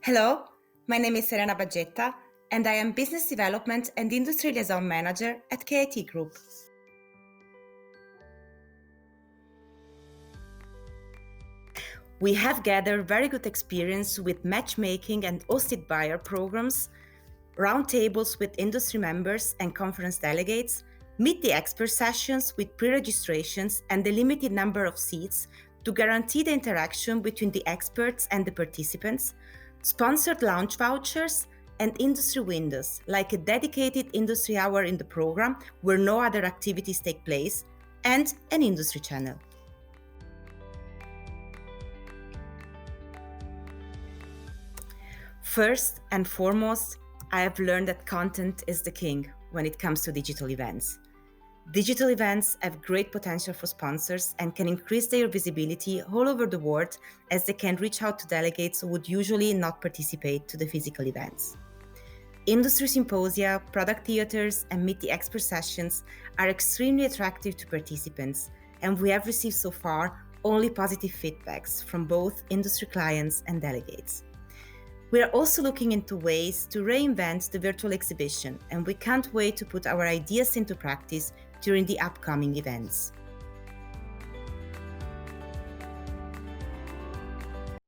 Hello, my name is Elena Bagetta, and I am Business Development and Industry Liaison Manager at K.I.T Group. We have gathered very good experience with matchmaking and hosted buyer programs, roundtables with industry members and conference delegates, meet the expert sessions with pre-registrations and a limited number of seats to guarantee the interaction between the experts and the participants, sponsored launch vouchers, and industry windows, like a dedicated industry hour in the program where no other activities take place, and an industry channel. First and foremost, I have learned that content is the king when it comes to digital events. Digital events have great potential for sponsors and can increase their visibility all over the world as they can reach out to delegates who would usually not participate to the physical events. Industry symposia, product theaters, and meet the expert sessions are extremely attractive to participants, and we have received so far only positive feedbacks from both industry clients and delegates. We are also looking into ways to reinvent the virtual exhibition, and we can't wait to put our ideas into practice during the upcoming events.